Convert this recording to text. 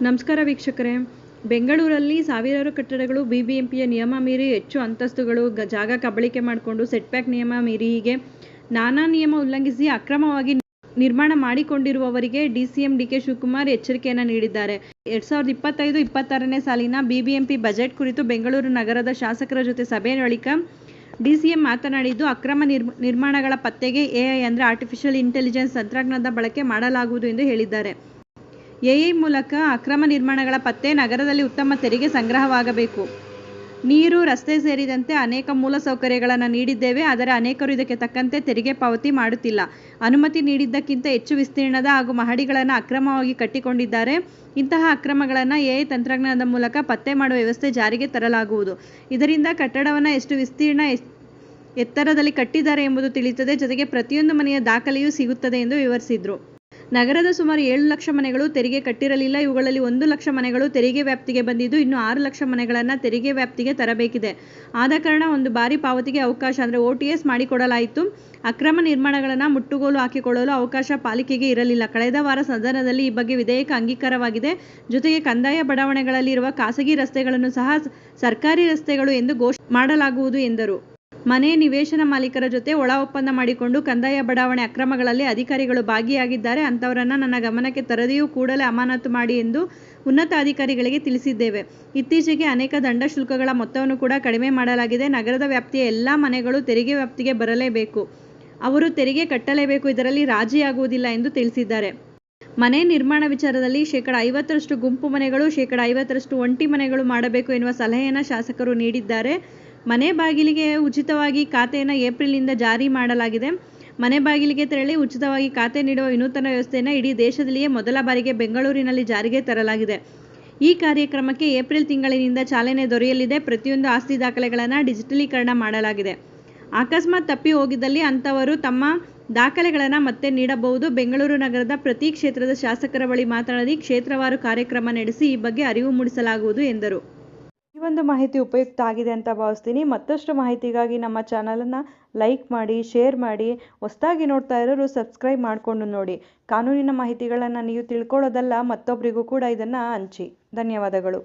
ನಮಸ್ಕಾರ ವೀಕ್ಷಕರೇ. ಬೆಂಗಳೂರಲ್ಲಿ ಸಾವಿರಾರು ಕಟ್ಟಡಗಳು ಬಿಬಿಎಂಪಿಯ ನಿಯಮ ಮೀರಿ ಹೆಚ್ಚು ಅಂತಸ್ತುಗಳು ಜಾಗ ಕಬಳಿಕೆ ಮಾಡಿಕೊಂಡು ಸೆಟ್ಬ್ಯಾಕ್ ನಿಯಮ ಮೀರಿ ಹೀಗೆ ನಾನಾ ನಿಯಮ ಉಲ್ಲಂಘಿಸಿ ಅಕ್ರಮವಾಗಿ ನಿರ್ಮಾಣ ಮಾಡಿಕೊಂಡಿರುವವರಿಗೆ ಡಿಸಿಎಂ ಡಿಕೆ ಶಿವಕುಮಾರ್ ಎಚ್ಚರಿಕೆಯನ್ನು ನೀಡಿದ್ದಾರೆ. 2025-26ನೇ ಸಾಲಿನ ಬಿಬಿಎಂಪಿ ಬಜೆಟ್ ಕುರಿತು ಬೆಂಗಳೂರು ನಗರದ ಶಾಸಕರ ಜೊತೆ ಸಭೆ ಬಳಿಕ ಡಿಸಿಎಂ ಮಾತನಾಡಿದ್ದು, ಅಕ್ರಮ ನಿರ್ಮಾಣಗಳ ಪತ್ತೆಗೆ ಎಐ ಅಂದರೆ ಆರ್ಟಿಫಿಷಿಯಲ್ ಇಂಟೆಲಿಜೆನ್ಸ್ ತಂತ್ರಜ್ಞಾನದ ಬಳಕೆ ಮಾಡಲಾಗುವುದು ಎಂದು ಹೇಳಿದ್ದಾರೆ. ಎಐ ಮೂಲಕ ಅಕ್ರಮ ನಿರ್ಮಾಣಗಳ ಪತ್ತೆ, ನಗರದಲ್ಲಿ ಉತ್ತಮ ತೆರಿಗೆ ಸಂಗ್ರಹವಾಗಬೇಕು. ನೀರು, ರಸ್ತೆ ಸೇರಿದಂತೆ ಅನೇಕ ಮೂಲಸೌಕರ್ಯಗಳನ್ನು ನೀಡಿದ್ದೇವೆ. ಆದರೆ ಅನೇಕರು ಇದಕ್ಕೆ ತಕ್ಕಂತೆ ತೆರಿಗೆ ಪಾವತಿ ಮಾಡುತ್ತಿಲ್ಲ. ಅನುಮತಿ ನೀಡಿದ್ದಕ್ಕಿಂತ ಹೆಚ್ಚು ವಿಸ್ತೀರ್ಣದ ಹಾಗೂ ಮಹಡಿಗಳನ್ನು ಅಕ್ರಮವಾಗಿ ಕಟ್ಟಿಕೊಂಡಿದ್ದಾರೆ. ಇಂತಹ ಅಕ್ರಮಗಳನ್ನು ಎಐ ತಂತ್ರಜ್ಞಾನದ ಮೂಲಕ ಪತ್ತೆ ಮಾಡುವ ವ್ಯವಸ್ಥೆ ಜಾರಿಗೆ ತರಲಾಗುವುದು. ಇದರಿಂದ ಕಟ್ಟಡವನ್ನು ಎಷ್ಟು ವಿಸ್ತೀರ್ಣ, ಎತ್ತರದಲ್ಲಿ ಕಟ್ಟಿದ್ದಾರೆ ಎಂಬುದು ತಿಳಿಯುತ್ತದೆ. ಜೊತೆಗೆ ಪ್ರತಿಯೊಂದು ಮನೆಯ ದಾಖಲೆಯೂ ಸಿಗುತ್ತದೆ ಎಂದು ವಿವರಿಸಿದರು. ನಗರದ ಸುಮಾರು 7 ಲಕ್ಷ ಮನೆಗಳು ತೆರಿಗೆ ಕಟ್ಟಿರಲಿಲ್ಲ. ಇವುಗಳಲ್ಲಿ 1 ಲಕ್ಷ ಮನೆಗಳು ತೆರಿಗೆ ವ್ಯಾಪ್ತಿಗೆ ಬಂದಿದ್ದು, ಇನ್ನು 6 ಲಕ್ಷ ಮನೆಗಳನ್ನು ತೆರಿಗೆ ವ್ಯಾಪ್ತಿಗೆ ತರಬೇಕಿದೆ. ಆದ ಕಾರಣ ಒಂದು ಬಾರಿ ಪಾವತಿಗೆ ಅವಕಾಶ ಅಂದರೆ OTS ಮಾಡಿಕೊಡಲಾಯಿತು. ಅಕ್ರಮ ನಿರ್ಮಾಣಗಳನ್ನು ಮುಟ್ಟುಗೋಲು ಹಾಕಿಕೊಳ್ಳಲು ಅವಕಾಶ ಪಾಲಿಕೆಗೆ ಇರಲಿಲ್ಲ. ಕಳೆದ ವಾರ ಸದನದಲ್ಲಿ ಈ ಬಗ್ಗೆ ವಿಧೇಯಕ ಅಂಗೀಕಾರವಾಗಿದೆ. ಜೊತೆಗೆ ಕಂದಾಯ ಬಡಾವಣೆಗಳಲ್ಲಿ ಇರುವ ಖಾಸಗಿ ರಸ್ತೆಗಳನ್ನು ಸಹ ಸರ್ಕಾರಿ ರಸ್ತೆಗಳು ಎಂದು ಘೋಷಣೆ ಮಾಡಲಾಗುವುದು ಎಂದರು. ಮನೆ ನಿವೇಶನ ಮಾಲೀಕರ ಜೊತೆ ಒಳ ಒಪ್ಪಂದ ಮಾಡಿಕೊಂಡು ಕಂದಾಯ ಬಡಾವಣೆ ಅಕ್ರಮಗಳಲ್ಲಿ ಅಧಿಕಾರಿಗಳು ಭಾಗಿಯಾಗಿದ್ದಾರೆ. ಅಂಥವರನ್ನು ನನ್ನ ಗಮನಕ್ಕೆ ತರದೆಯೂ ಕೂಡಲೇ ಅಮಾನತು ಮಾಡಿ ಎಂದು ಉನ್ನತ ಅಧಿಕಾರಿಗಳಿಗೆ ತಿಳಿಸಿದ್ದೇವೆ. ಇತ್ತೀಚೆಗೆ ಅನೇಕ ದಂಡ ಶುಲ್ಕಗಳ ಮೊತ್ತವನ್ನು ಕೂಡ ಕಡಿಮೆ ಮಾಡಲಾಗಿದೆ. ನಗರದ ವ್ಯಾಪ್ತಿಯ ಎಲ್ಲ ಮನೆಗಳು ತೆರಿಗೆ ವ್ಯಾಪ್ತಿಗೆ ಬರಲೇಬೇಕು. ಅವರು ತೆರಿಗೆ ಕಟ್ಟಲೇಬೇಕು. ಇದರಲ್ಲಿ ರಾಜಿಯಾಗುವುದಿಲ್ಲ ಎಂದು ತಿಳಿಸಿದ್ದಾರೆ. ಮನೆ ನಿರ್ಮಾಣ ವಿಚಾರದಲ್ಲಿ 50% ಗುಂಪು ಮನೆಗಳು, 50% ಒಂಟಿ ಮನೆಗಳು ಮಾಡಬೇಕು ಎನ್ನುವ ಸಲಹೆಯನ್ನು ಶಾಸಕರು ನೀಡಿದ್ದಾರೆ. ಮನೆ ಬಾಗಿಲಿಗೆ ಉಚಿತವಾಗಿ ಖಾತೆಯನ್ನು ಏಪ್ರಿಲ್ನಿಂದ ಜಾರಿ ಮಾಡಲಾಗಿದೆ. ಮನೆ ಬಾಗಿಲಿಗೆ ತೆರಳಿ ಉಚಿತವಾಗಿ ಖಾತೆ ನೀಡುವ ವಿನೂತನ ವ್ಯವಸ್ಥೆಯನ್ನು ಇಡೀ ದೇಶದಲ್ಲಿಯೇ ಮೊದಲ ಬಾರಿಗೆ ಬೆಂಗಳೂರಿನಲ್ಲಿ ಜಾರಿಗೆ ತರಲಾಗಿದೆ. ಈ ಕಾರ್ಯಕ್ರಮಕ್ಕೆ ಏಪ್ರಿಲ್ ತಿಂಗಳಿನಿಂದ ಚಾಲನೆ ದೊರೆಯಲಿದೆ. ಪ್ರತಿಯೊಂದು ಆಸ್ತಿ ದಾಖಲೆಗಳನ್ನು ಡಿಜಿಟಲೀಕರಣ ಮಾಡಲಾಗಿದೆ. ಅಕಸ್ಮಾತ್ ತಪ್ಪಿ ಹೋಗಿದ್ದಲ್ಲಿ ಅಂಥವರು ತಮ್ಮ ದಾಖಲೆಗಳನ್ನು ಮತ್ತೆ ನೀಡಬಹುದು. ಬೆಂಗಳೂರು ನಗರದ ಪ್ರತಿ ಕ್ಷೇತ್ರದ ಶಾಸಕರ ಬಳಿ ಮಾತನಾಡಿ ಕ್ಷೇತ್ರವಾರು ಕಾರ್ಯಕ್ರಮ ನಡೆಸಿ ಈ ಬಗ್ಗೆ ಅರಿವು ಮೂಡಿಸಲಾಗುವುದು ಎಂದರು. ಈ ಒಂದು ಮಾಹಿತಿ ಉಪಯುಕ್ತ ಆಗಿದೆ ಅಂತ ಭಾವಿಸ್ತೀನಿ. ಮತ್ತಷ್ಟು ಮಾಹಿತಿಗಾಗಿ ನಮ್ಮ ಚಾನಲನ್ನು ಲೈಕ್ ಮಾಡಿ, ಶೇರ್ ಮಾಡಿ. ಹೊಸದಾಗಿ ನೋಡ್ತಾ ಇರೋರು ಸಬ್ಸ್ಕ್ರೈಬ್ ಮಾಡಿಕೊಂಡು ನೋಡಿ. ಕಾನೂನಿನ ಮಾಹಿತಿಗಳನ್ನು ನೀವು ತಿಳ್ಕೊಳ್ಳೋದಲ್ಲ, ಮತ್ತೊಬ್ಬರಿಗೂ ಕೂಡ ಇದನ್ನು ಹಂಚಿ. ಧನ್ಯವಾದಗಳು.